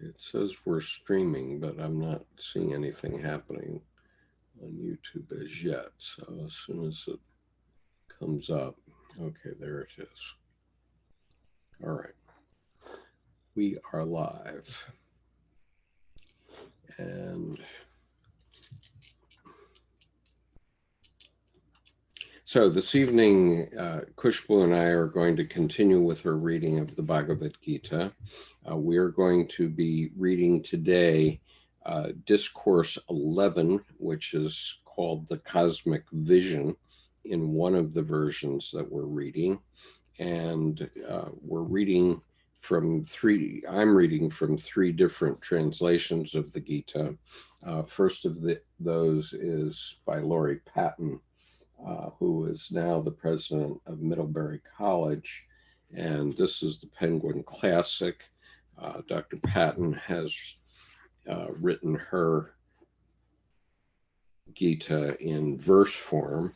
It says we're streaming, but I'm not seeing anything happening on YouTube as yet. So as soon as it comes up, okay, there it is. All right. We are live. And so this evening, Khushboo and I are going to continue with her reading of the Bhagavad Gita. We are going to be reading today Discourse 11, which is called The Cosmic Vision in one of the versions that we're reading. And we're reading from I'm reading from three different translations of the Gita. First of those is by Laurie Patton, who is now the president of Middlebury College. And this is the Penguin Classic. Dr. Patton has written her Gita in verse form.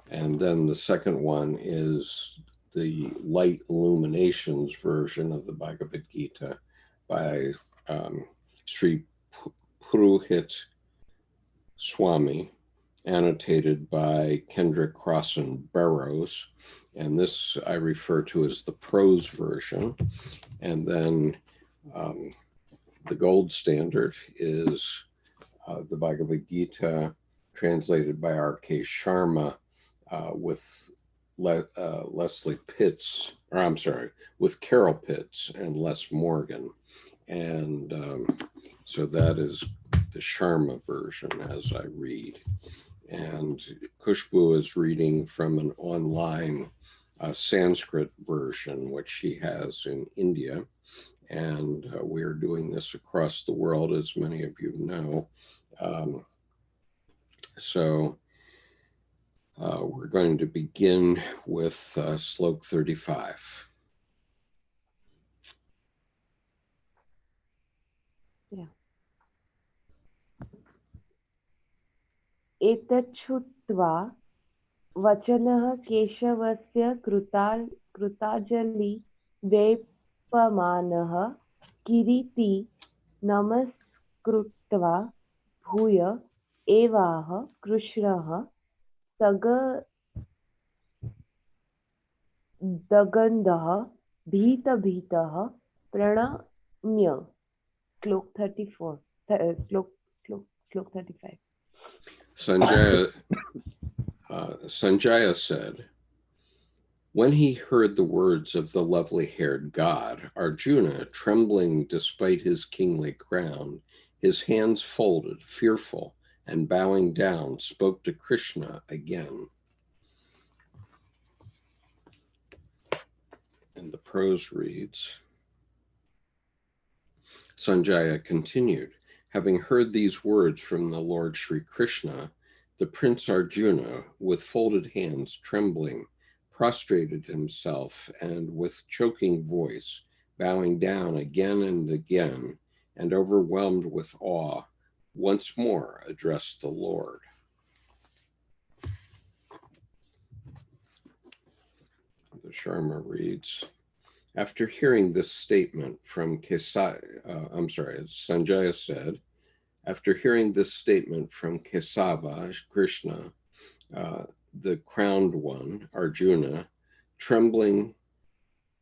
And then the second one is the Light Illuminations version of the Bhagavad Gita by Shri Purohit Swami, annotated by Kendra, Crossen, Burroughs. And this I refer to as the prose version. And then the gold standard is the Bhagavad Gita translated by R.K. Sharma with Leslie Pitts, or I'm sorry, with Carol Pitts and Les Morgan. And so that is the Sharma version as I read. And Khushboo is reading from an online Sanskrit version, which she has in India. And we're doing this across the world, as many of you know. So we're going to begin with Slok 35. Yeah. Etachutva vachanah keshavasya krutaajali vepamanah kiriti namaskritva bhuya evaha krishnah dagandah bhita pranamya. Slok 34. Slok 35. Sanjaya said, when he heard the words of the lovely-haired god, Arjuna, trembling despite his kingly crown, his hands folded, fearful, and bowing down, spoke to Krishna again. And the prose reads, Sanjaya continued, having heard these words from the Lord Shri Krishna, the Prince Arjuna, with folded hands trembling, prostrated himself and with choking voice, bowing down again and again, and overwhelmed with awe, once more addressed the Lord. The Sharma reads, after hearing this statement from Sanjaya said, after hearing this statement from Kesava, Krishna, the crowned one, Arjuna, trembling,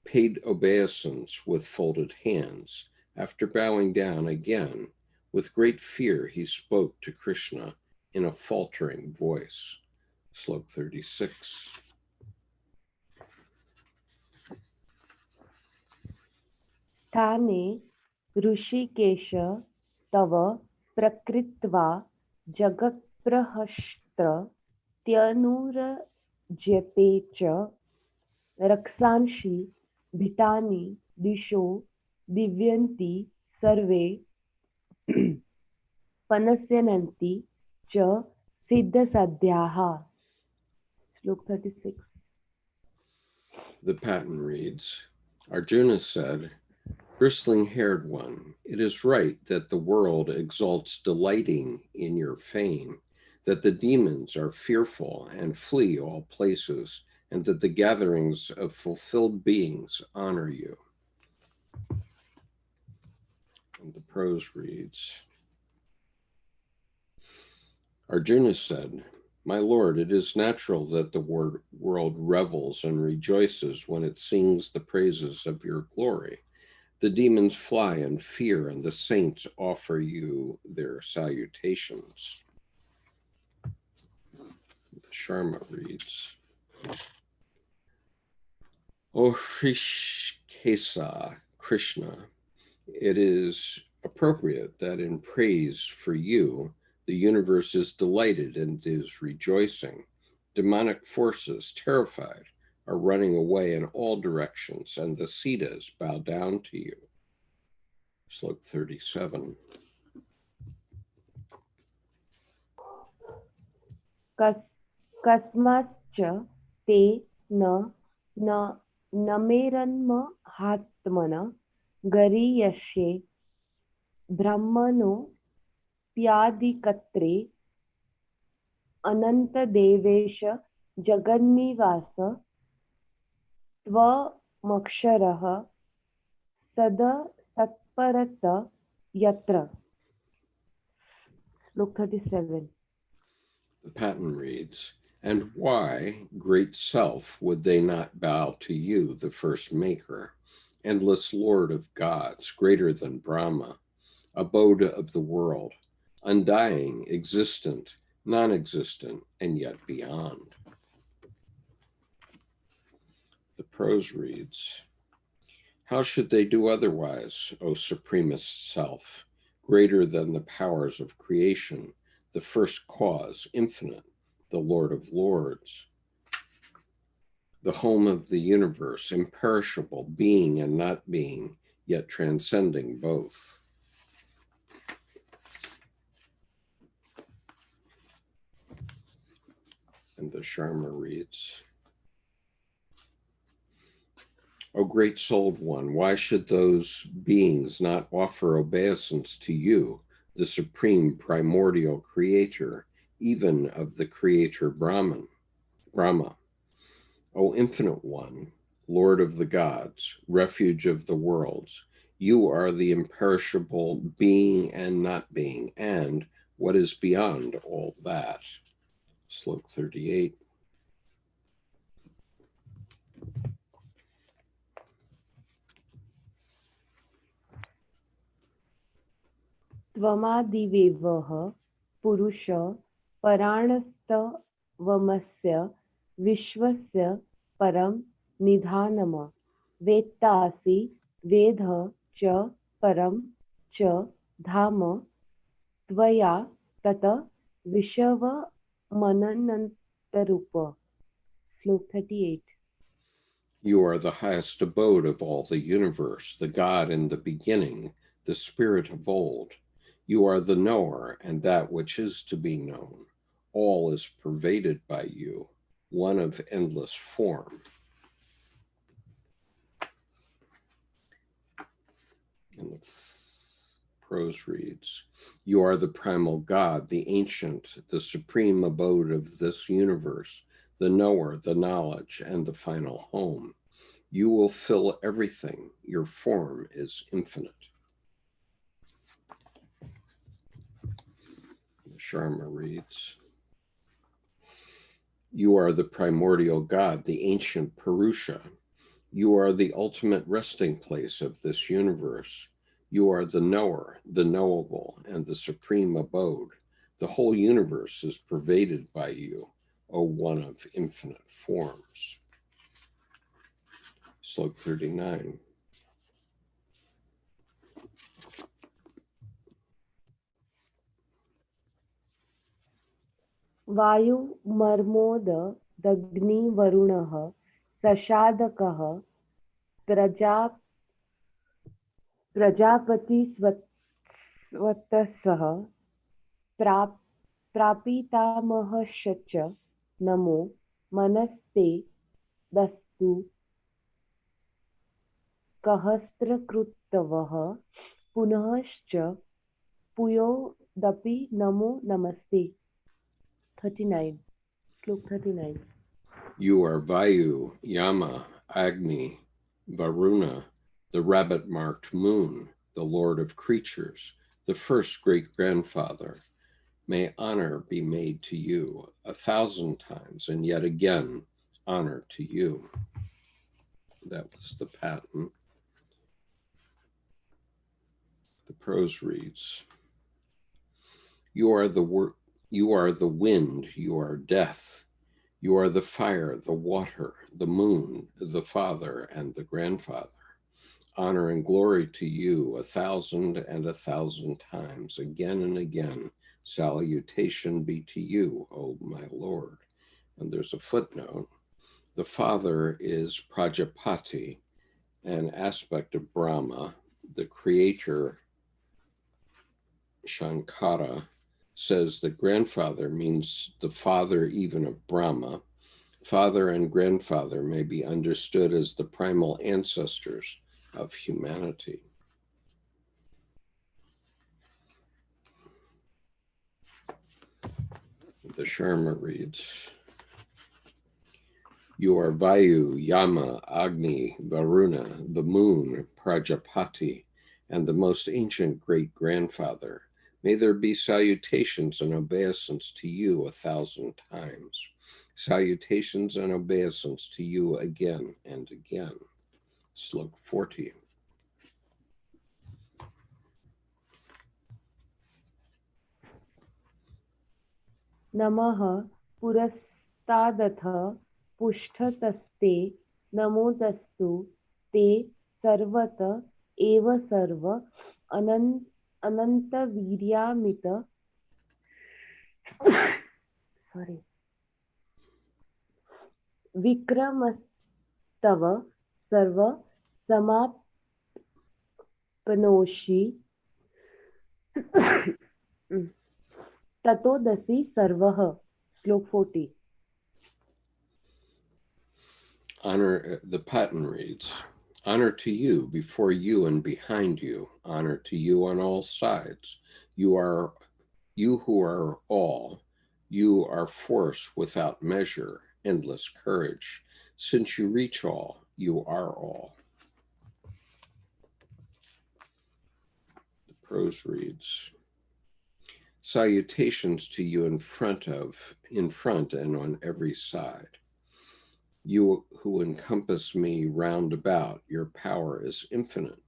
paid obeisance with folded hands. After bowing down again, with great fear, he spoke to Krishna in a faltering voice. Slok 36. Thane Rishikesha tava prakritva jagatprahashtra tyanura jepecha raksanshi bhitani disho divyanti sarve panasyananti cha siddhasadhyaha. Slok 36. The Patton reads, Arjuna said, bristling-haired one, it is right that the world exalts delighting in your fame, that the demons are fearful and flee all places, and that the gatherings of fulfilled beings honor you. And the prose reads, Arjuna said, My lord, it is natural that the world revels and rejoices when it sings the praises of your glory. The demons fly in fear, and the saints offer you their salutations. The Sharma reads, O Hrishikesa, Krishna, it is appropriate that in praise for you, the universe is delighted and is rejoicing. Demonic forces, terrified, are running away in all directions, and the Siddhas bow down to you. Slok 37. Kasmascha te nameranmahatmana gariyashe brahmano pyadikatre anantadevesha jagannivasa tvamaksharah sada satparata yatra. Slok 37. The Patton reads, And why, great self, would they not bow to you, the first maker, endless Lord of gods, greater than Brahma, abode of the world, undying, existent, non-existent, and yet beyond? The prose reads, How should they do otherwise, O supremest self, greater than the powers of creation, the first cause, infinite, the Lord of lords, the home of the universe, imperishable, being and not being, yet transcending both. And the Sharma reads, O great souled one, why should those beings not offer obeisance to you, the supreme primordial creator, even of the creator Brahma? O infinite one, Lord of the gods, refuge of the worlds, you are the imperishable being and not being, and what is beyond all that. Slok 38. Tvamadivevaha purusha paranastavamasya vishwasya param nidhanama vettasi vedha cha param cha dhama tvaya tata vishava mananantarupa. Slok 38. You are the highest abode of all the universe, the God in the beginning, the Spirit of old. You are the knower and that which is to be known. All is pervaded by you, one of endless form. And the prose reads, You are the primal God, the ancient, the supreme abode of this universe, the knower, the knowledge, and the final home. You will fill everything. Your form is infinite. The Sharma reads, You are the primordial God, the ancient Purusha. You are the ultimate resting place of this universe. You are the knower, the knowable, and the supreme abode. The whole universe is pervaded by you, O one of infinite forms. Slok 39. Vayu marmoda dagni varunah sashadakah prajapati svatasah prapitamahascha namo manaste dastu kahastra punahascha puyo dapi namo namaste. 39. Slok 39. You are Vayu, Yama, Agni, Varuna, the rabbit-marked moon, the Lord of creatures, the first great-grandfather. May honor be made to you 1,000 times, and yet again, honor to you. That was the Patton. The prose reads, you are the wind, you are death, you are the fire, the water, the moon, the father, and the grandfather. Honor and glory to you 1,000 and 1,000 times, again and again. Salutation be to you, O my Lord. And there's a footnote. The father is Prajapati, an aspect of Brahma. The creator, Shankara, says that grandfather means the father even of Brahma. Father and grandfather may be understood as the primal ancestors of humanity. The Sharma reads, you are Vayu, Yama, Agni, Varuna, the moon, Prajapati, and the most ancient great-grandfather. May there be salutations and obeisance to you 1,000 times. Salutations and obeisance to you again and again. Slok 40. Namaha purastadath pushtataste namodastu te sarvata eva sarva ananta viryamita sorry vikramastav sarva samapanoshi Tatodasi Sarvaha. Slok 40. Honor, the Patton reads, honor to you, before you and behind you, honor to you on all sides. You who are all, you are force without measure, endless courage. Since you reach all, you are all. The prose reads, salutations to you in front and on every side. You who encompass me round about, your power is infinite,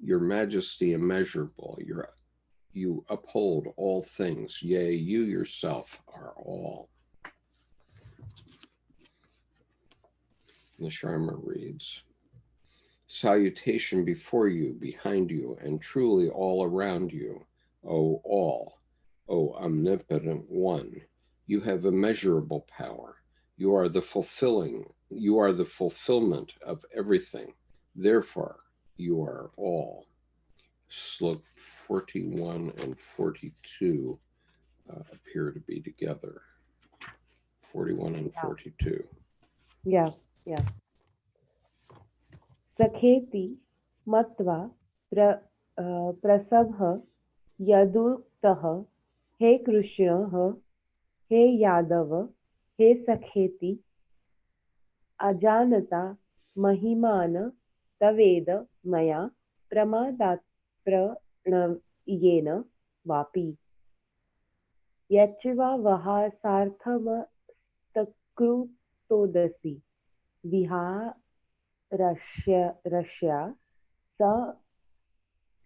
your majesty immeasurable, you uphold all things, yea, you yourself are all. And the Sharma reads, salutation before you, behind you, and truly all around you, O all, O omnipotent one. You have immeasurable power. You are the fulfillment of everything. Therefore, you are all. Slok 41 and 42 appear to be together. 41 and 42. Yeah. Sakheti matva prasabha yaduktah he Krishna he Yadav he Sakheti ajanata mahimana taveda maya pramadat pranayena vapi yachiva vahasarthamastakritodasi viharashya sa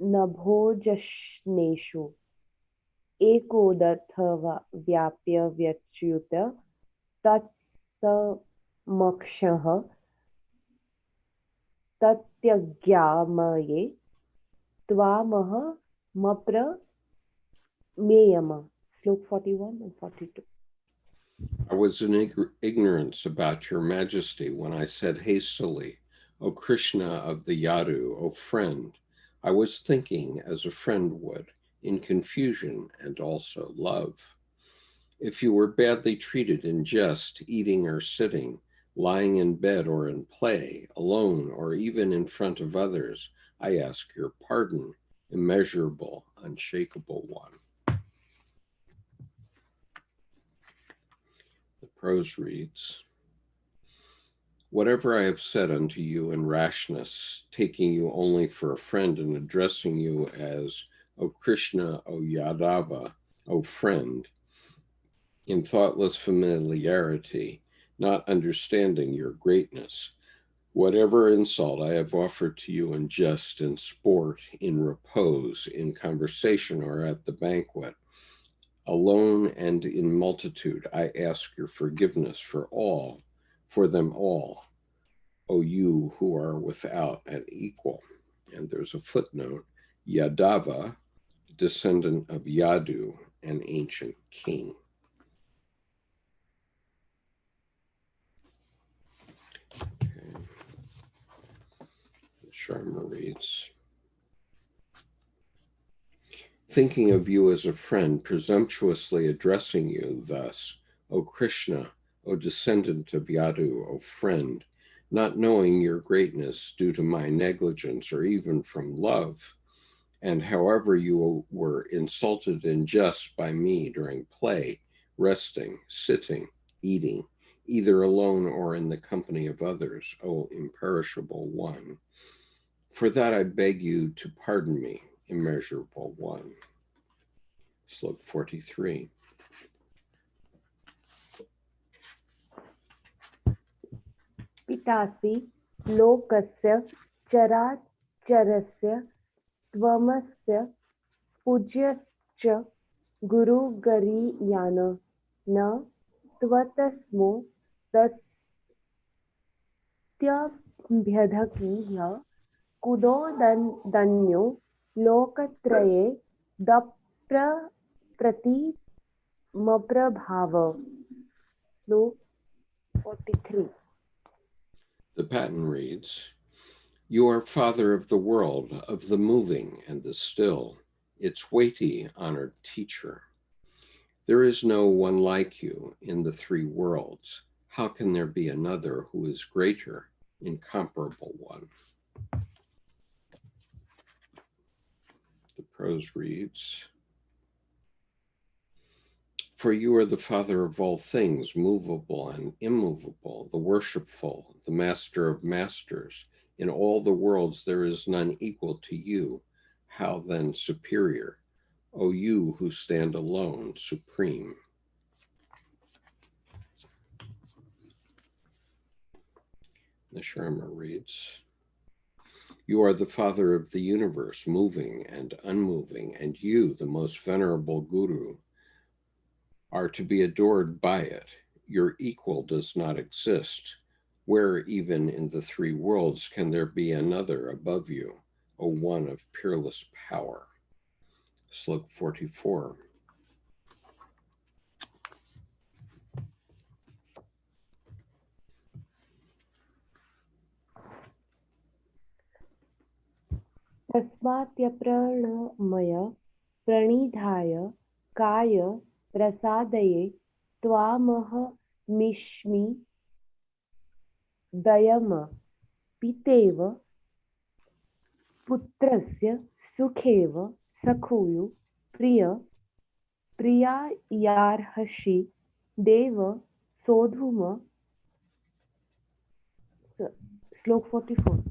nabhojashneshu ekodartha vyapya vyachyuta tatsamakshah tatyagyamaye tvamaha mapra meyama. Slok 41 and 42. I was in ignorance about your majesty when I said hastily, O Krishna of the Yadu, O friend. I was thinking as a friend would, in confusion and also love. If you were badly treated in jest, eating or sitting, lying in bed or in play, alone or even in front of others, I ask your pardon, immeasurable, unshakable one. The prose reads, Whatever I have said unto you in rashness, taking you only for a friend and addressing you as O Krishna, O Yadava, O friend, in thoughtless familiarity, not understanding your greatness. Whatever insult I have offered to you in jest, in sport, in repose, in conversation, or at the banquet, alone and in multitude, I ask your forgiveness for them all, O you who are without an equal. And there's a footnote, Yadava, descendant of Yadu, an ancient king. Okay. Sharma reads, thinking of you as a friend, presumptuously addressing you thus, O Krishna, O descendant of Yadu, O friend, not knowing your greatness due to my negligence or even from love, and however you were insulted in jest by me during play, resting, sitting, eating, either alone or in the company of others, O imperishable one. For that I beg you to pardon me, immeasurable one. Slok 43. पितासि लोकस्य चराचरस्य त्वमस्य पूज्यश्च गुरुगरीयान् न त्वतस्मो दत्यभ्यधकीय कुदोदन्यो लोकत्रये दप्रतिमप्रभाव. Sloka 43. The Patton reads, you are Father of the world, of the moving and the still, its weighty, honored teacher. There is no one like you in the three worlds. How can there be another who is greater, incomparable one? The prose reads, for you are the Father of all things, movable and immovable, the worshipful, the Master of masters. In all the worlds there is none equal to you. How then superior, O you who stand alone, supreme? The Sharma reads, you are the Father of the universe, moving and unmoving, and you, the most venerable Guru, are to be adored by it. Your equal does not exist. Where even in the three worlds can there be another above you, O one of peerless power? Slok 44. तस्मात्यप्रणमय प्रणिधाय काय प्रसादये त्वामहमिष्मि दयम पितेव पुत्रस्य सुखेव सखुयु प्रियायार्हसि देव सोढुम. Slok 44.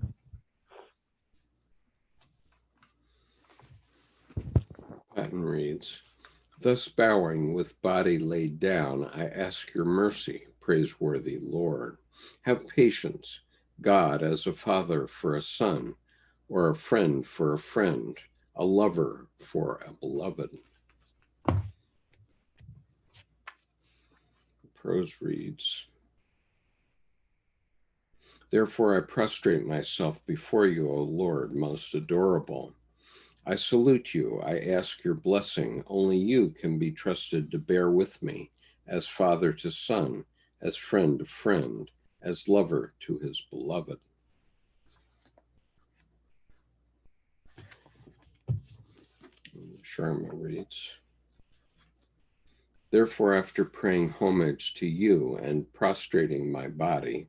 Patton reads, thus bowing with body laid down, I ask your mercy, praiseworthy Lord. Have patience, God, as a father for a son, or a friend for a friend, a lover for a beloved. The prose reads, therefore I prostrate myself before you, O Lord, most adorable. I salute you, I ask your blessing. Only you can be trusted to bear with me, as father to son, as friend to friend, as lover to his beloved. Sharma reads, therefore, after paying homage to you and prostrating my body,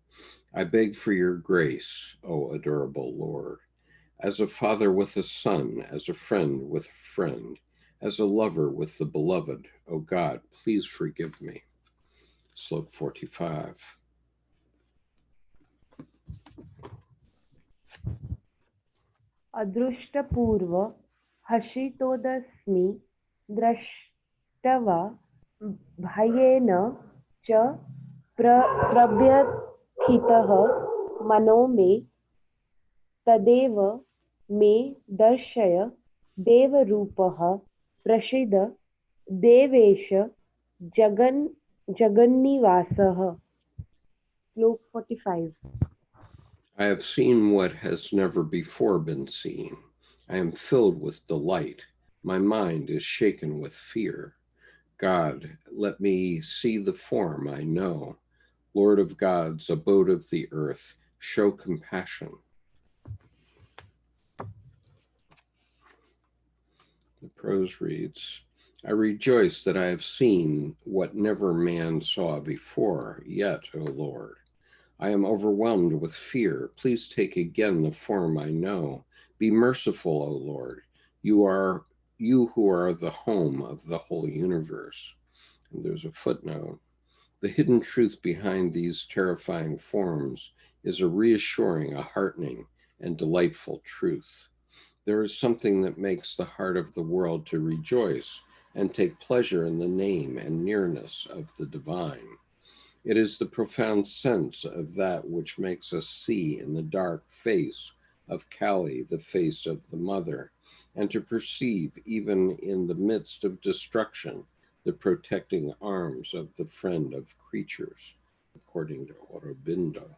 I beg for your grace, O adorable Lord. As a father with a son, as a friend with a friend, as a lover with the beloved, O God, please forgive me. Slok 45. अदृष्टपूर्व हर्षितोऽस्मि दृष्ट्वा भयेन च प्रव्यथितः मनो मे तदेव मे दर्शय देवरूपः प्रसीद Devesh जगन्निवासः. Slok 45. I have seen what has never before been seen. I am filled with delight. My mind is shaken with fear. God, let me see the form I know. Lord of gods, abode of the earth, show compassion. The prose reads, I rejoice that I have seen what never man saw before, yet, O Lord. I am overwhelmed with fear. Please take again the form I know. Be merciful, O Lord. You who are the home of the whole universe. And there's a footnote. The hidden truth behind these terrifying forms is a reassuring, a heartening, and delightful truth. There is something that makes the heart of the world to rejoice and take pleasure in the name and nearness of the divine. It is the profound sense of that which makes us see in the dark face of Kali the face of the mother, and to perceive even in the midst of destruction the protecting arms of the friend of creatures, according to Aurobindo.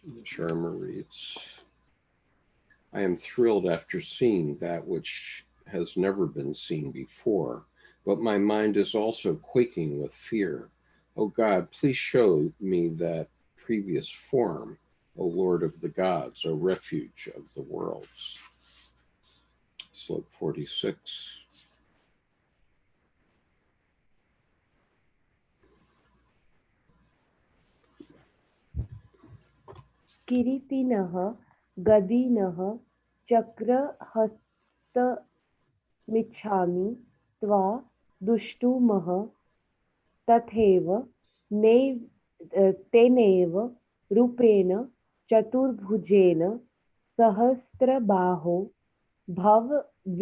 The Sharma reads, I am thrilled after seeing that which has never been seen before, but my mind is also quaking with fear. O God, please show me that previous form, O Lord of the gods, O refuge of the worlds. Slok 46. किरीटिनः गदिनः चक्रहस्तमिच्छामि त्वा दुष्टुमः तथैव तेनैव रूपेण चतुर्भुजेन सहस्रबाहो भव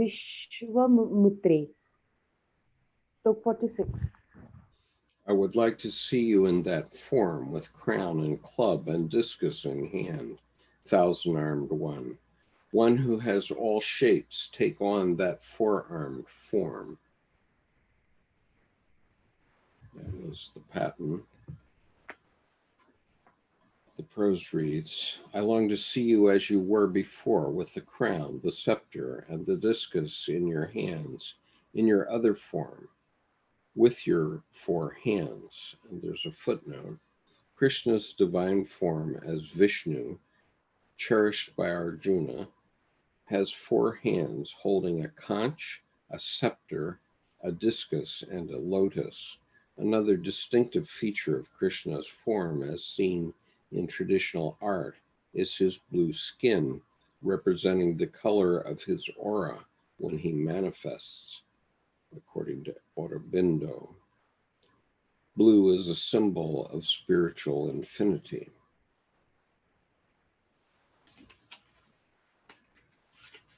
विश्वमुत्रे. So 46. I would like to see you in that form with crown and club and discus in hand, thousand-armed one who has all shapes take on that four-armed form. That was the Patton. The prose reads, I long to see you as you were before, with the crown, the scepter, and the discus in your hands, in your other form, with your four hands. And there's a footnote. Krishna's divine form as Vishnu, cherished by Arjuna, has four hands holding a conch, a scepter, a discus, and a lotus. Another distinctive feature of Krishna's form, as seen in traditional art, is his blue skin, representing the color of his aura when he manifests, according to Aurobindo. Blue is a symbol of spiritual infinity.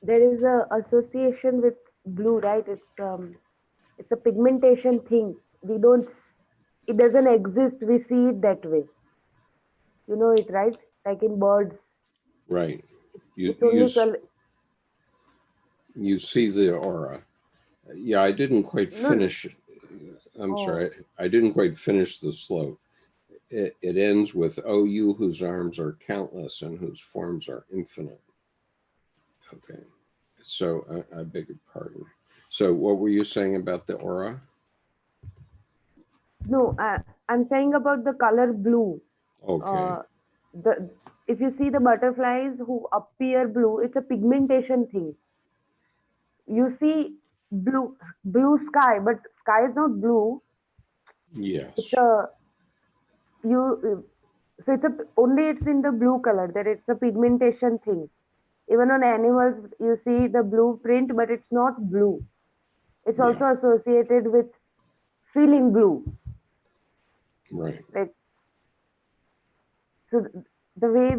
There is a association with blue, right? It's a pigmentation thing. It doesn't exist. We see it that way. You know it, right? Like in birds. Right. It's only You see the aura. Yeah, I didn't quite finish. Sorry, I didn't quite finish the slope. It ends with, "O you whose arms are countless and whose forms are infinite." Okay, so I beg your pardon. So what were you saying about the aura? No, I'm saying about the color blue. Okay. If you see the butterflies who appear blue, it's a pigmentation thing. You see blue sky, but sky is not blue. Yes. It's it's in the blue color, that it's a pigmentation thing. Even on animals, you see the blue print, but it's not blue. It's also associated with feeling blue. Right. Like, So the way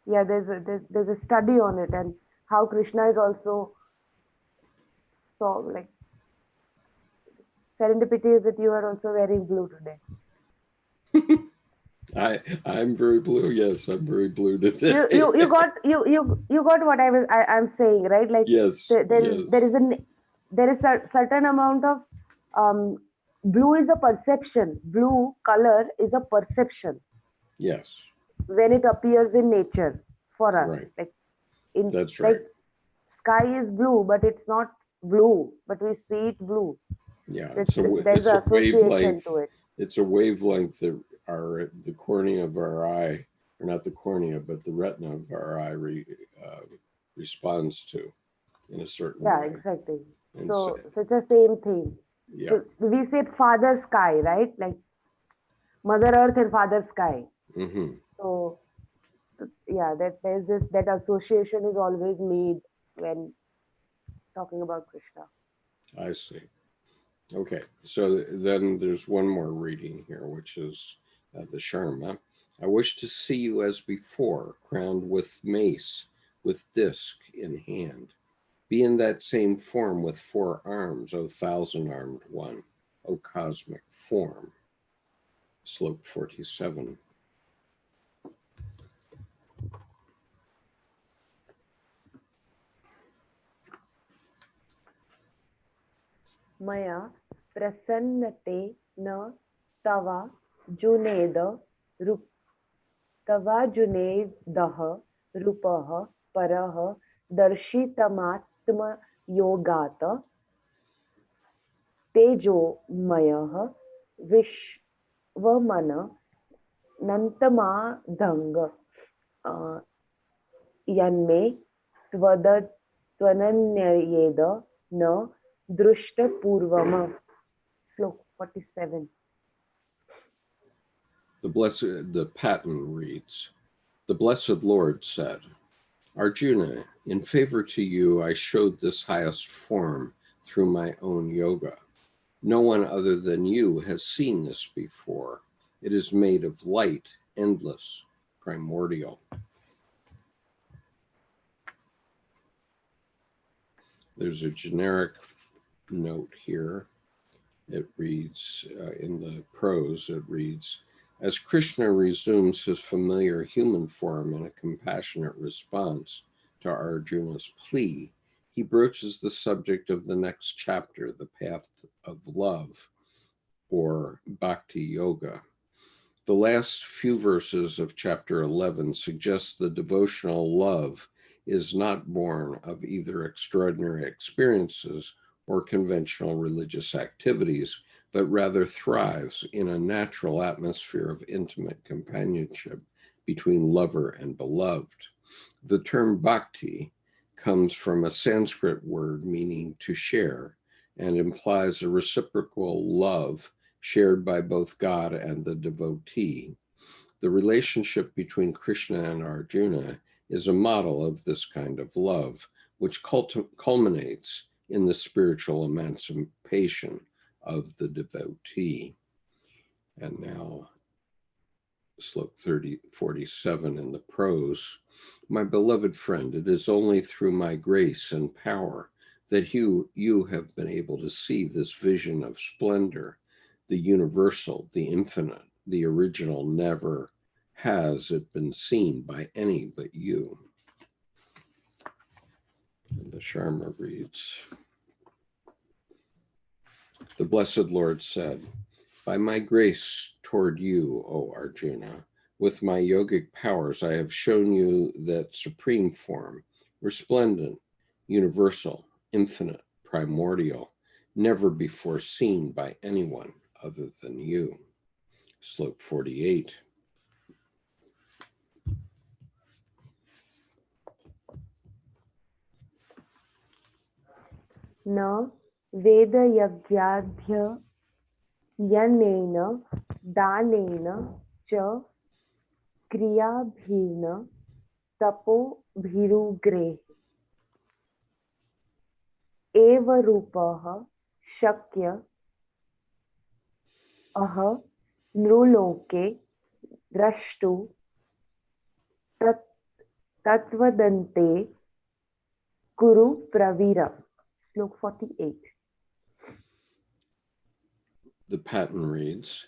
there's a study on it, and how Krishna is also, so like, serendipity is that you are also wearing blue today. I'm very blue. Yes, I'm very blue today. You got what I'm saying, right? Like, Yes, yes, there is a certain amount of blue is a perception. Blue color is a perception yes, when it appears in nature for us. right. Like, in That's like, right. sky is blue, but it's not blue, but we see it blue. Yeah, There's it's a an association wavelength. to it. It's a wavelength that the cornea of our eye, or not the cornea, but the retina of our eye responds to in a certain Yeah, way. exactly. And So it's the same thing. yeah, So we say Father Sky, right? Like Mother Earth and Father Sky. hmm So yeah, that association is always made when talking about Krishna. I see. Okay, so then there's one more reading here, which is the Sharma. I wish to see you as before, crowned with mace, with disc in hand. Be in that same form with 4 arms, O thousand-armed one, O cosmic form. Slope 47. Maya prasannate na tava juneda rup tava junedah rupah parah darshitamatma yogata तेजोमयः विश्वमन नन्तमाधङ्ग यन्मे त्वदन्ययेद न दृष्टपूर्वम्. Sloka 47. The Patton reads, the Blessed Lord said, Arjuna, in favor to you, I showed this highest form through my own yoga. No one other than you has seen this before. It is made of light, endless, primordial. There's a generic note here. It reads, in the prose, it reads, as Krishna resumes his familiar human form in a compassionate response to Arjuna's plea, he broaches the subject of the next chapter, the path of love, or bhakti yoga. The last few verses of chapter 11 suggest the devotional love is not born of either extraordinary experiences or conventional religious activities, but rather thrives in a natural atmosphere of intimate companionship between lover and beloved. The term bhakti comes from a Sanskrit word meaning to share and implies a reciprocal love shared by both God and the devotee. The relationship between Krishna and Arjuna is a model of this kind of love, which culminates in the spiritual emancipation of the devotee. And now, slope 47 in the prose. My beloved friend, it is only through my grace and power that you have been able to see this vision of splendor, the universal, the infinite, the original. Never has it been seen by any but you. And the Sharma reads, the Blessed Lord said, by my grace toward you, O Arjuna, with my yogic powers, I have shown you that supreme form, resplendent, universal, infinite, primordial, never before seen by anyone other than you. Slope 48. न वेदयज्ञाध्ययनेन दानेन च क्रियाभिर्न तपोभिरुग्रे एव रूपः शक्य अह नृलोके drashtu tat tatvadante kuru pravira. Slok 48. The Patton reads,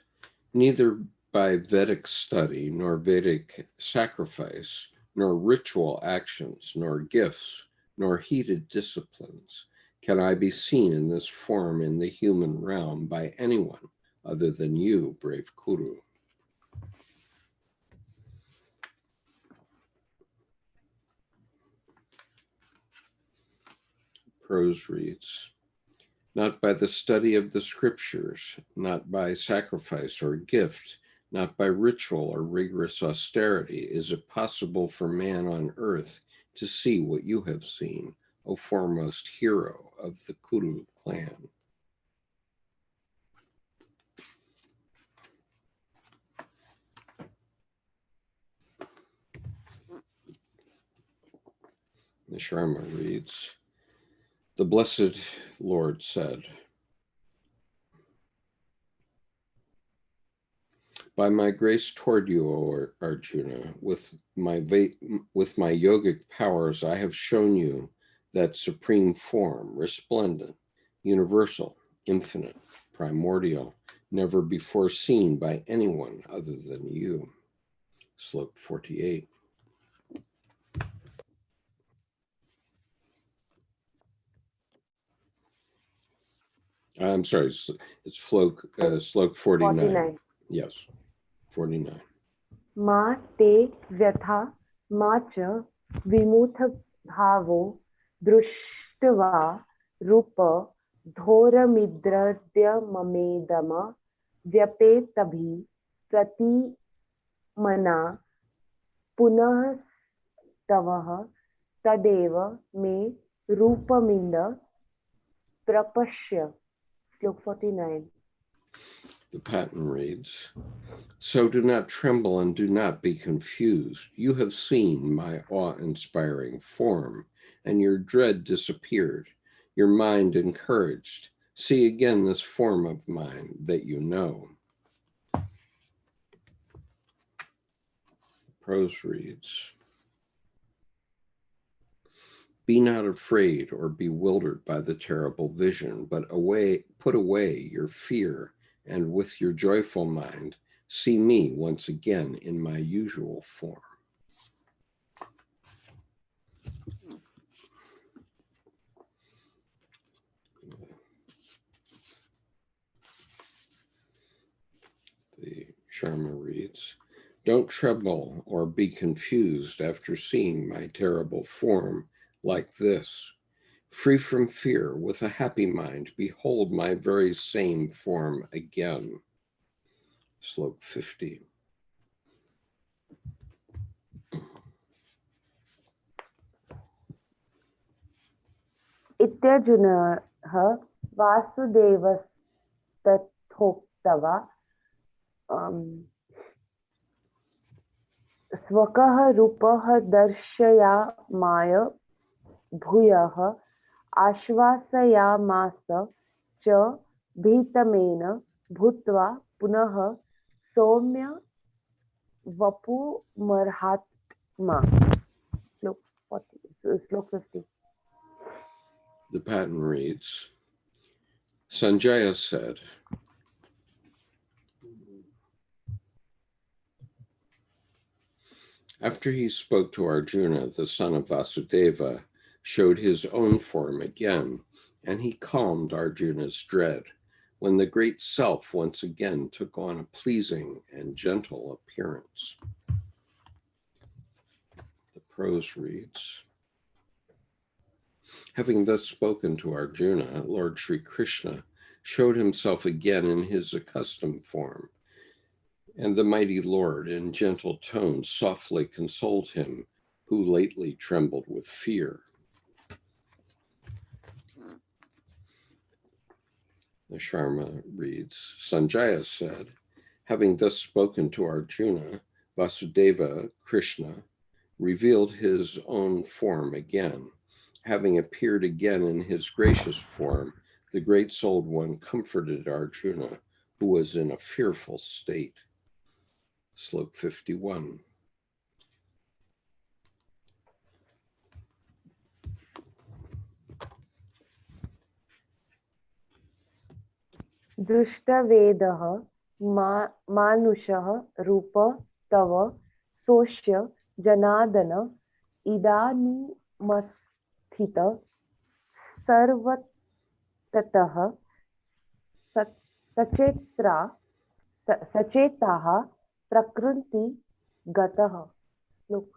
neither by Vedic study, nor Vedic sacrifice, nor ritual actions, nor gifts, nor heated disciplines can I be seen in this form in the human realm by anyone other than you, brave Kuru. Prose reads, not by the study of the scriptures, not by sacrifice or gift, not by ritual or rigorous austerity is it possible for man on earth to see what you have seen, O foremost hero of the Kuru clan. The Sharma reads, the Blessed Lord said, by my grace toward you, O Arjuna, with my yogic powers, I have shown you that supreme form, resplendent, universal, infinite, primordial, never before seen by anyone other than you. Slok 48. I'm sorry, it's slok 49. 49. Yes, 49. Ma te vyatha ma cha vimutha bhavo drushtva rupa dhoramidradya mamedama vyate tabhi prati mana punah tavah tadeva me rupaminda prapashya. Slok 49. The Patton reads, so do not tremble and do not be confused. You have seen my awe-inspiring form, and your dread disappeared, your mind encouraged. See again this form of mine that you know. Prose reads, be not afraid or bewildered by the terrible vision, but put away your fear, and with your joyful mind, see me once again in my usual form. The Sharma reads, don't tremble or be confused after seeing my terrible form like this. Free from fear, with a happy mind, behold my very same form again. Slok 50. Ityajunah Vasudevastatoktava स्वकः रूपः दर्शयामाय भूयः आश्वासयामास च भीतमेन भूत्वा पुनः सौम्य वपुमर्हात्मा. Slok 50. The Patton reads, Sanjaya said, after he spoke to Arjuna, the son of Vasudeva showed his own form again, and he calmed Arjuna's dread when the great self once again took on a pleasing and gentle appearance. The prose reads, having thus spoken to Arjuna, Lord Shri Krishna showed himself again in his accustomed form, and the mighty Lord in gentle tones softly consoled him who lately trembled with fear. The Sharma reads, Sanjaya said, having thus spoken to Arjuna, Vasudeva, Krishna, revealed his own form again. Having appeared again in his gracious form, the great-souled one comforted Arjuna, who was in a fearful state. Slok 51. दृष्टवेदः मानुषः रूप तव सोष्य जनादन इदानीमस्थित सर्वततः सचेताः प्रकृति गतः. Look.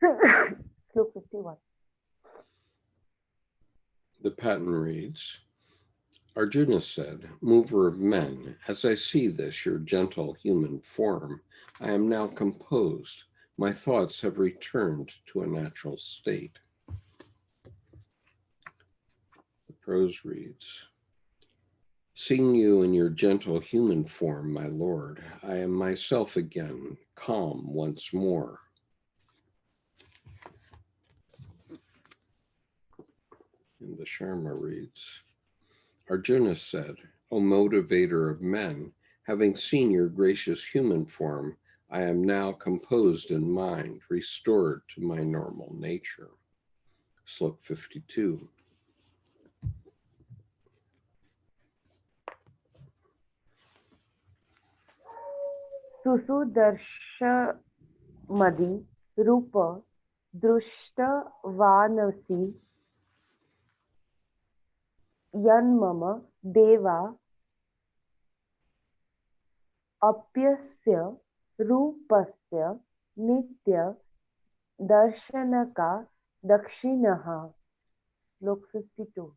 Slok 51. The Patton reads, Arjuna said, Mover of men, as I see this, your gentle human form, I am now composed. My thoughts have returned to a natural state. The prose reads, Seeing you in your gentle human form, my lord, I am myself again, calm once more. And the Sharma reads, Arjuna said, O motivator of men, having seen your gracious human form, I am now composed in mind, restored to my normal nature. Slok 52. सुसुदर्शमदि रूप दृष्टवानसि यन्मम देवा अप्यस्य रूपस्य नित्य दर्शनका दक्षिणः. Slok 52.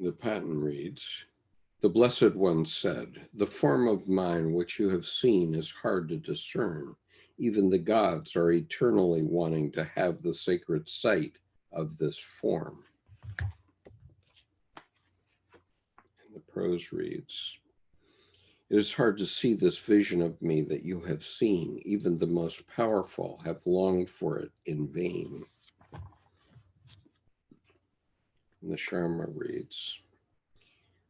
The Patton reads, The Blessed One said, The form of mine which you have seen is hard to discern. Even the gods are eternally wanting to have the sacred sight of this form. And the prose reads, It is hard to see this vision of me that you have seen. Even the most powerful have longed for it in vain. And the Sharma reads,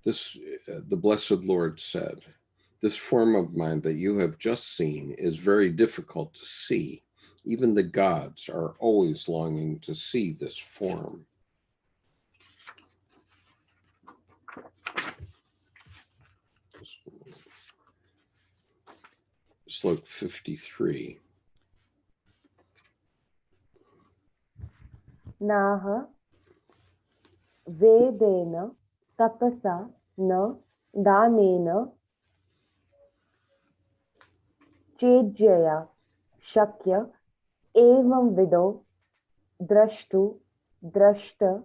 the Blessed Lord said, This form of mine that you have just seen is very difficult to see. Even the gods are always longing to see this form. Slok 53. Naha vedena tapasa na danena chejaya shakya evam vido drashtu drashta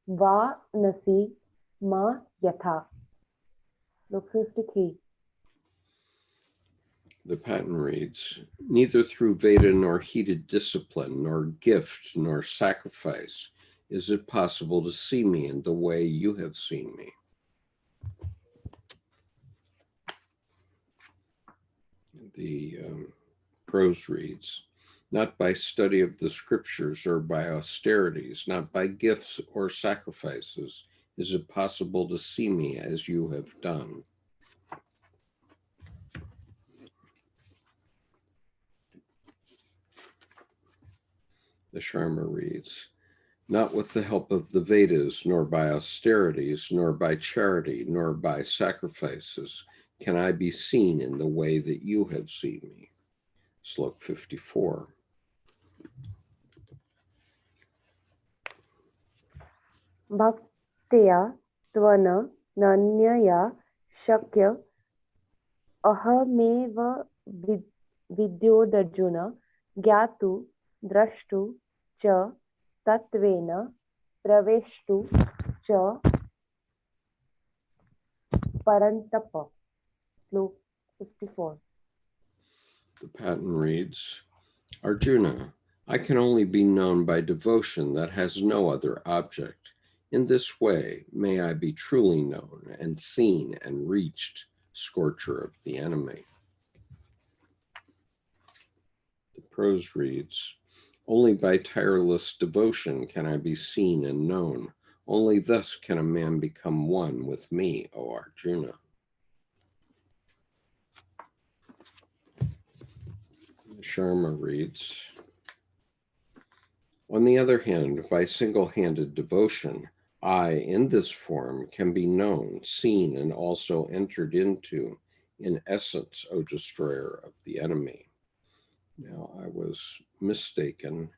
va nasi ma yatha. Look 53. The Patton reads, Neither through Veda nor heated discipline, nor gift, nor sacrifice is it possible to see me in the way you have seen me. The prose reads, Not by study of the scriptures or by austerities, not by gifts or sacrifices is it possible to see me as you have done. The Sharma reads, Not with the help of the Vedas, nor by austerities, nor by charity, nor by sacrifices can I be seen in the way that you have seen me. Slok 54. Bhaktiya tvana nanyaya shakya ahameva vidyodharjuna gyatu drashtu cha tatvena praveshtu cha parantapa. Slok 54. The Patton reads, Arjuna, I can only be known by devotion that has no other object. In this way may I be truly known and seen and reached, scorcher of the enemy. The prose reads, Only by tireless devotion can I be seen and known. Only thus can a man become one with me, O Arjuna. Sharma reads, on the other hand, by single-handed devotion, I, in this form, can be known, seen, and also entered into, in essence, O destroyer of the enemy. Now, I was mistaken.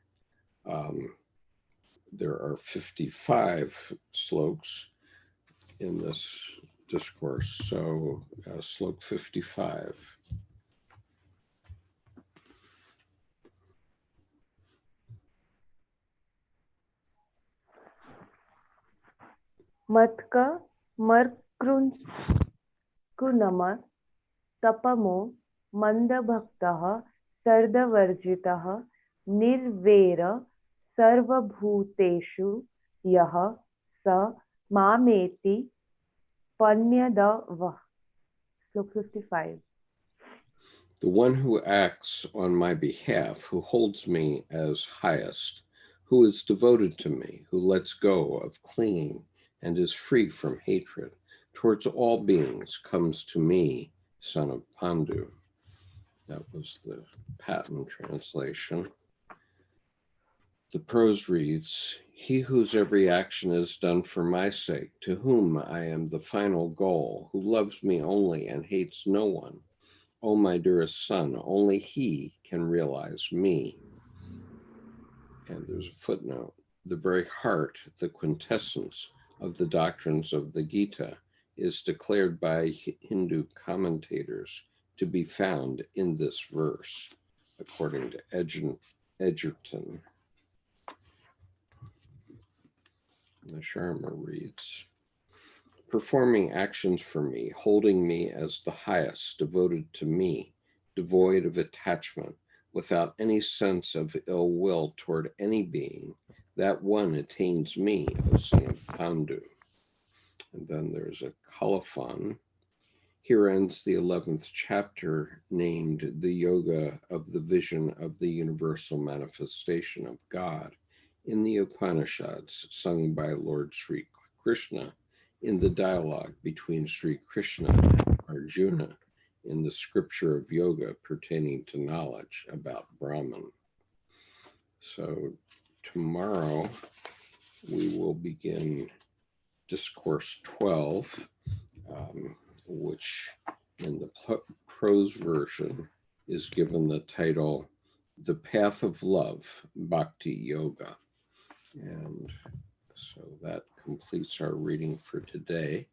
There are 55 slokas in this discourse. So, slok 55. Matka markrunkunama tapamo mandabhaktaha sardavarjitaha nirvera sarvabhuteshu yaha sa mameti panyadava. Slok 55. The one who acts on my behalf, who holds me as highest, who is devoted to me, who lets go of clinging and is free from hatred towards all beings, comes to me, son of Pandu. That was the Patton translation. The prose reads, he whose every action is done for my sake, to whom I am the final goal, who loves me only and hates no one. O my dearest son, only he can realize me. And there's a footnote. The very heart, the quintessence of the doctrines of the Gita is declared by Hindu commentators to be found in this verse, according to Edgerton. The Sharma reads, performing actions for me, holding me as the highest, devoted to me, devoid of attachment, without any sense of ill will toward any being, that one attains me, O son of Pandu. And then there's a colophon. Here ends the 11th chapter, named The Yoga of the Vision of the Universal Manifestation of God in the Upanishads, sung by Lord Shri Krishna in the dialogue between Sri Krishna and Arjuna in the scripture of yoga pertaining to knowledge about Brahman. So tomorrow we will begin Discourse 12, which in the prose version is given the title, The Path of Love, Bhakti Yoga. And so that completes our reading for today.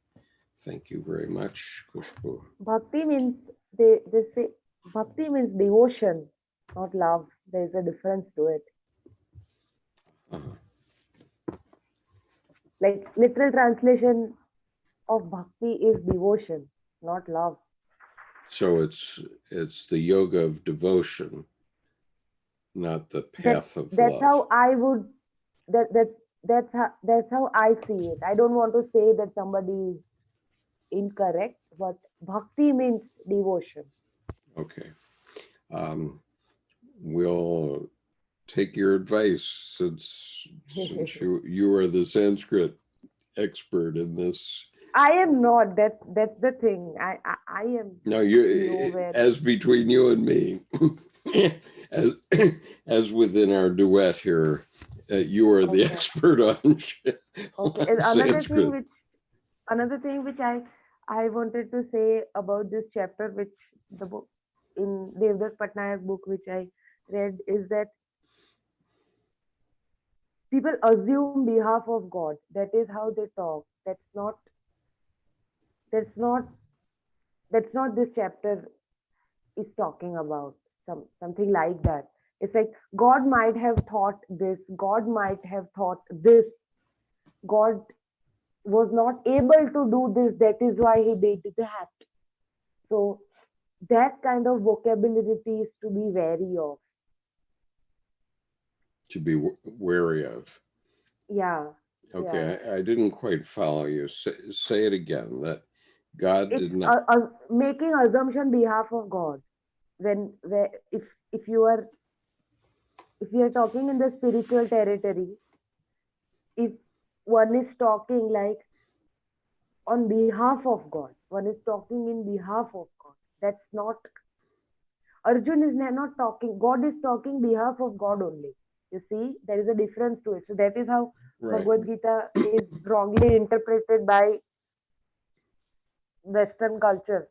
Thank you very much, Khushboo. Bhakti means, they say, bhakti means devotion, not love. There is a difference to it. Like literal translation of bhakti is devotion, not love. So it's the yoga of devotion, not the path of that's love. How I would, that's how I see it. I don't want to say that somebody is incorrect, but bhakti means devotion. Okay. We'll take your advice since you are the Sanskrit expert in this. I am not. That's the thing. I am. No, you, as between you and me, as within our duet here, you are the expert on Sanskrit. Another thing which I wanted to say about this chapter, which the book in Devdas Patnaik book which I read, is that people assume behalf of God. That is how they talk. That's not this chapter is talking about. Something like that. It's like God might have thought this, God might have thought this, God was not able to do this, that is why he did that. So that kind of vocabulary is to be wary of. To be wary of. Yeah. Okay, yeah. I didn't quite follow you. Say it again, that God did not... making assumption behalf of God. If you are talking in the spiritual territory, if one is talking like on behalf of God, one is talking in behalf of God, that's not Arjun is not talking. God is talking behalf of God only. You see, there is a difference to it. So that is how Right. Bhagavad Gita is wrongly interpreted by Western culture.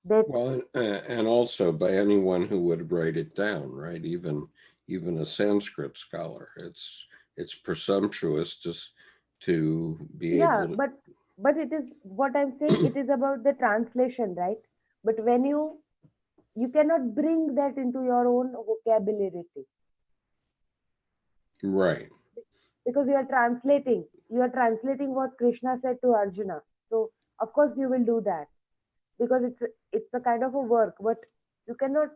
That Well, and also by anyone who would write it down, right? Even a Sanskrit scholar. It's presumptuous just to be yeah, able to. but it is what I'm saying. It is about the translation, right? But when you cannot bring that into your own vocabulary Right. because you are translating what Krishna said to Arjuna. So of course you will do that because it's a kind of a work, but you cannot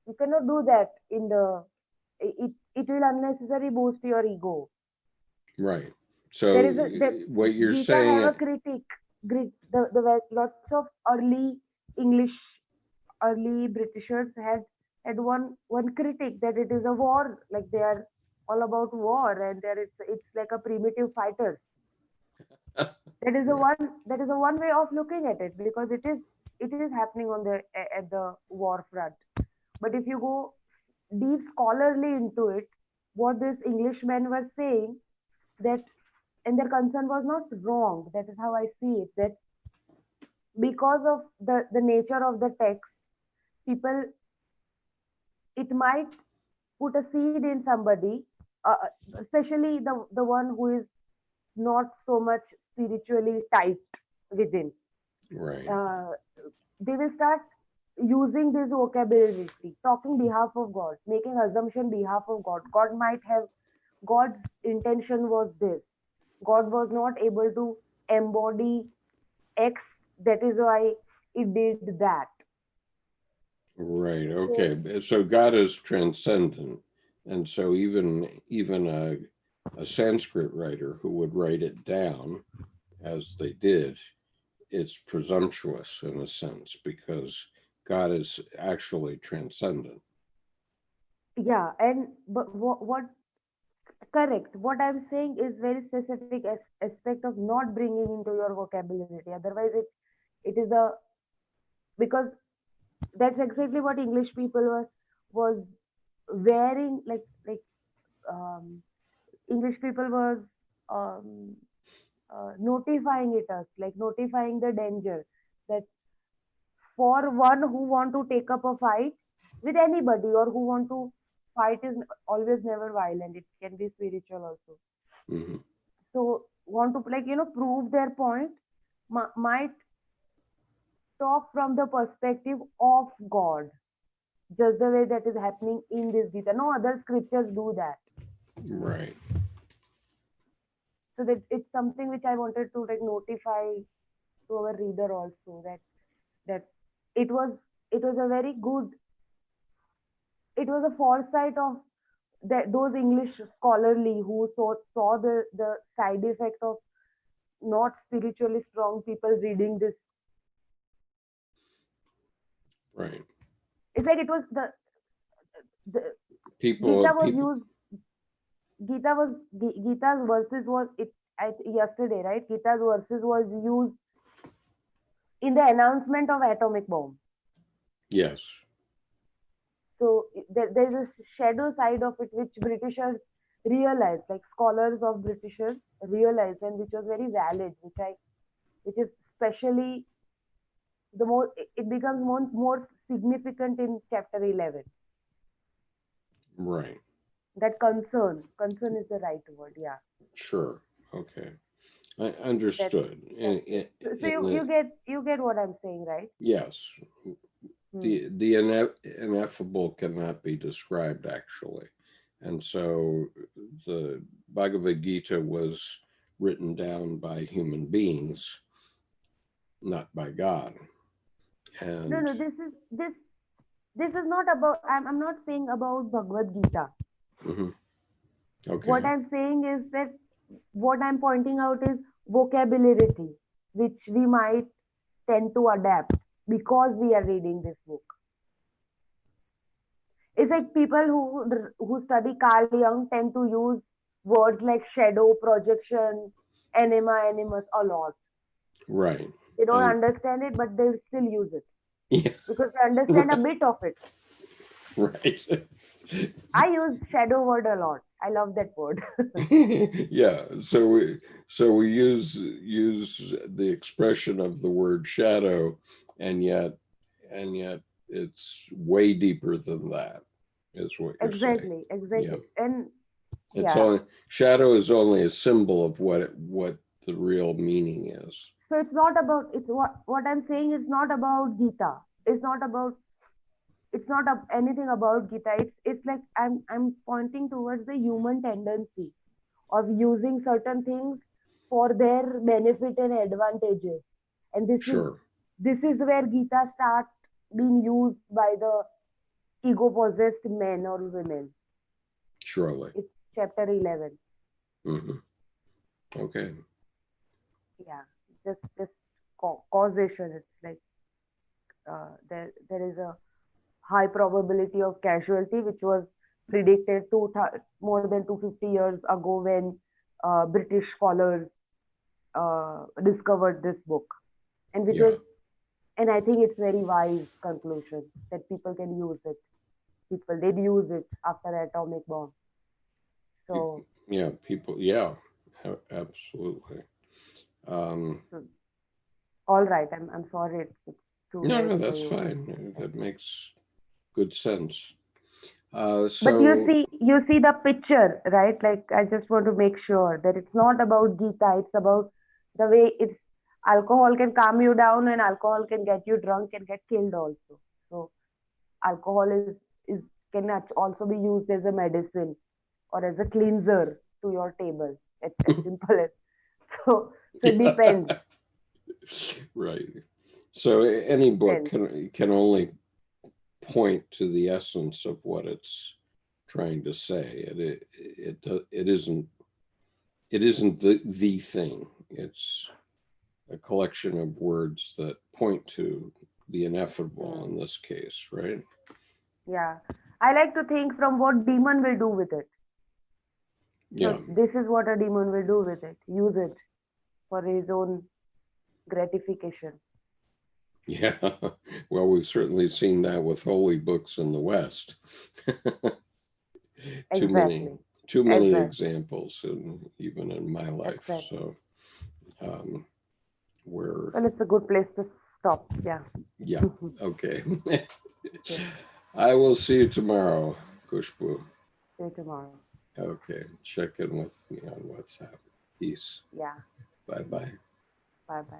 you cannot do that in the it will unnecessarily boost your ego. Right. There So is a there, what you're Gita have a saying, critique. Lots of English early Britishers had one critique that it is a war, like they are all about war, and there is it's like a primitive fighters. right, That is a one way of looking at it because it is happening on the at the war front. But if you go deep scholarly into it, what these Englishmen were saying that and their concern was not wrong. That is how I see it. That because of the nature of the text, people it might put a seed in somebody, especially the one who is not so much spiritually tight within. right, Uh, they will start using this vocabulary, talking behalf of God, making assumption behalf of God. God might have God's intention was this. God was not able to embody X. That is why it did that. right. So Okay. So God is transcendent, and so even a Sanskrit writer who would write it down as they did, it's presumptuous in a sense because God is actually transcendent. yeah, and but what correct? What I'm saying is very specific aspect of not bringing into your vocabulary. Otherwise, it is a because that's exactly what English people was wearing um, English people was um, notifying it us like notifying the danger that for one who want to take up a fight with anybody or who want to fight is always never violent, it can be spiritual also, Hmm. so want to prove their point might talk from the perspective of God, just the way that is happening in this Gita. No other scriptures do that. Right. So that it's something which I wanted to like notify to our reader also that it was it was a very good, it was a foresight of those English scholarly who saw the side effect of not spiritually strong people reading this. Right. It's like it was the People. Gita was People. used. Gita's verses was it yesterday, right? Gita's verses was used in the announcement of atomic bomb. Yes. So there's a shadow side of it which Britishers realized, like scholars of Britishers realized, and which was very valid, which is especially the more it becomes more significant in chapter 11. Right. That concern is the right word, yeah. Sure. Okay. I That understood. that so In the you get what I'm saying, right? yes, Hmm. the ineffable cannot be described actually, and so the Bhagavad Gita was written down by human beings, not by God. No, And no, this is not about. I'm not saying about Bhagavad Gita. mhm, What okay, I'm saying is that what I'm pointing out is vocabulary, which we might tend to adapt because we are reading this book. It's like people who study Carl Jung tend to use words like shadow, projection, anima, animus a lot. right, They don't and understand it, but they still use it yeah, because they understand a bit of it. Right. I use shadow word a lot. I love that word. Yeah. So we use the expression of the word shadow, and yet it's way deeper than that, is what you're saying. Exactly, Yeah. exactly. And It's yeah, only shadow is only a symbol of what the real meaning is. so it's not about, it's what I'm saying is not about Gita. It's not about, it's not anything about Gita. It's like I'm pointing towards the human tendency of using certain things for their benefit and advantages. And Sure. this is where Gita starts being used by the ego possessed men or women. Surely. It's chapter 11. Hmm. Okay. Yeah, just causation. It's like there is a high probability of casualty, which was predicted more than 250 years ago when British scholars discovered this book, and which Yeah. was, and I think it's very wise conclusion that people can use it. People did use it after the atomic bomb. So, Yeah. People. Yeah. Absolutely. Um, so all right, I'm sorry it's too no, late for that's you. fine. That makes good sense. But So you see the picture, right? Like I just want to make sure that it's not about Gita. It's about the way it's alcohol can calm you down, and alcohol can get you drunk and get killed also. So alcohol is can also be used as a medicine or as a cleanser to your table. It's as simple as so. So it yeah. depends. Right. So any book Depends. can only point to the essence of what it's trying to say. It isn't the thing. It's a collection of words that point to the ineffable in this case, right? Yeah, I like to think from what demon will do with it. Yeah. So this is what a demon will do with it. Use it for his own gratification. Yeah. Well, we've certainly seen that with holy books in the West. too many Exactly. too many Exactly. examples, and even in my life. Exactly. So um, we're Well, it's a good place to stop. Yeah. yeah, okay. Okay. I will see you tomorrow, Khushboo. See you tomorrow. Okay, check in with me on WhatsApp. Peace. Yeah. Bye bye. Bye bye.